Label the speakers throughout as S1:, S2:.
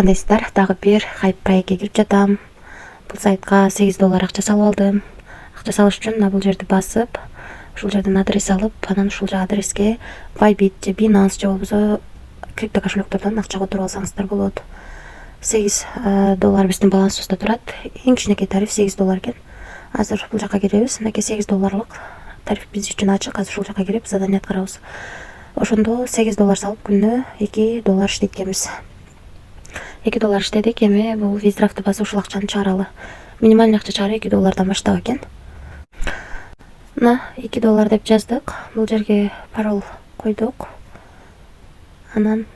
S1: кандайсыздар? Дагы бир хайп проектке кирип жатам. Бул сайтка $8 акча салып алдым. Акча салыш үчүн мына бул жерди басып, ушул жерден адрес алып, анан ушул адреске Bybit же Binance же болбосо крипто кошелектордон акча которуп алсаңыздар болот. $8 биздин балансыбызда турат. Эң кичинекей тариф $8 экен. Азыр бул жака киребиз. Мынакей $8 тариф биз үчүн ачык. Азыр ушул жака кирип задание аткарабыз. Ошондо $8 салып күнүнө $2 иштейт экенбиз. $2 иштедик. Эми бул виздрафты басып ушул акчаны чыгаралы. Минимальный акча чыгаруу $2 баштап экен. Мына $2 деп жаздык. Бул жерге пароль койдук. Анан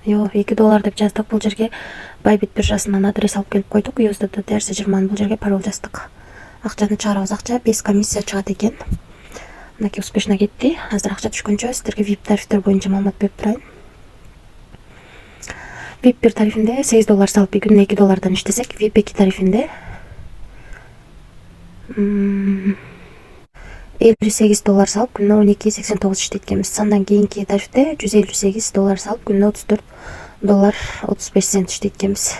S1: $2 деп жаздык. Бул жерге Bybit биржасынан адрес алып келип койдук. USDT TRC20 бул жерге пароль жаздык. Акчаны чыгарабыз. Акча без комиссия чыгат экен. Мынакей успешно кетти. Азыр акча түшкөнчө сиздерге VIP тарифтер боюнча маалымат берип турайын. VIP 1 тарифинде $8 салып күнүнө $2 иштесек, VIP 2 тарифинде $58 салып күнүнө $12.89 иштейт экенбиз. Андан кийинки тарифте $158 салып күнүнө $34.35 иштейт экенбиз.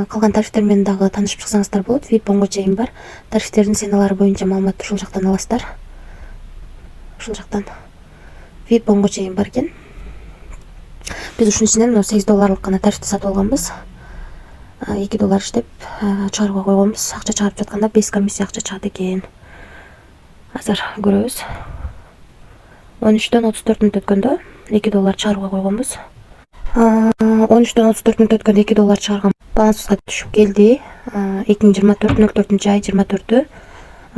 S1: Калган тарифтер менен дагы таанышып чыксаңыздар болот. VIP 10го чейин бар. Тарифтердин сеналары боюнча маалыматты ушул жактан аласыздар. Ушул жактан VIP 10го чейин бар экен. Биз ушунун ичинен $8 гана тарифти сатып алганбыз. $2 иштеп чыгарууга койгонбуз. Акча чыгарып жатканда без комиссия акча чыгат экен. Азыр көрөбүз. 13-төн 34 мүнөт өткөндө $2 чыгарууга койгонбуз. 13-төн 34 мүнөт өткөндө $2 чыгарган балансыбызга түшүп келди. 2024-04-ай 24-ü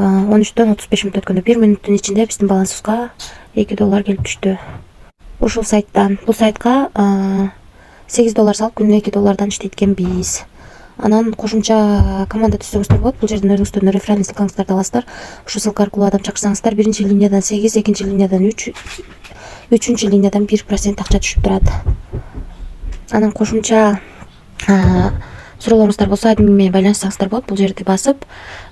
S1: 13-төн 35 мүнөт өткөндө 1 мүнөттүн ичинде биздин балансыбызга $2 келип түштү. Ушул сайттан бул сайтка $8 салып күнүнө $2 иштейт экенбиз. Анан кошумча команда түзсөңүздөр болот. Бул жерден өзүңүздөрдүн реферальный ссылкаңыздарды аласыздар. Ушул ссылка аркылуу адам чакырсаңыздар, биринчи линиядан 8, экинчи линиядан 3, үчүнчү линиядан 1% акча түшүп турат. Анан кошумча суроолоруңуздар болсо админ менен байланышсаңыздар болот. Бул жерди басып,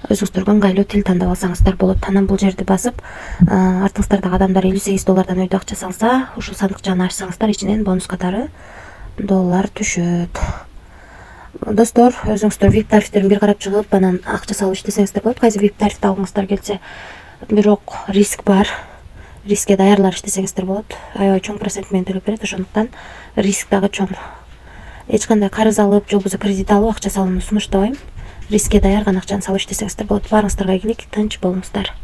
S1: өзүңүздөргө ыңгайлуу тил тандап алсаңыздар болот. Анан бул жерди басып, артыңыздардагы адамдар $58 өйдө акча салса, ушул сандыкчаны ачсаңыздар, ичинен бонус катары $1 түшөт. Достор, өзүңүздөр VIP тарифтерин бир карап чыгып, анан акча салып иштесеңиздер болот. Кайсы VIP тарифти алгыңыздар келсе, бирок риск бар. Рискке даярлар иштесеңиздер болот. Аябай чоң процент менен төлөп берет, ошондуктан риск дагы чоң. Эч кандай карыз алып, же болбосо кредит алып акча салууну сунуштабайм. Рискке даяр гана акчаны салып иштесеңиздер болот. Баарыңыздарга ийгилик, тынч болуңуздар.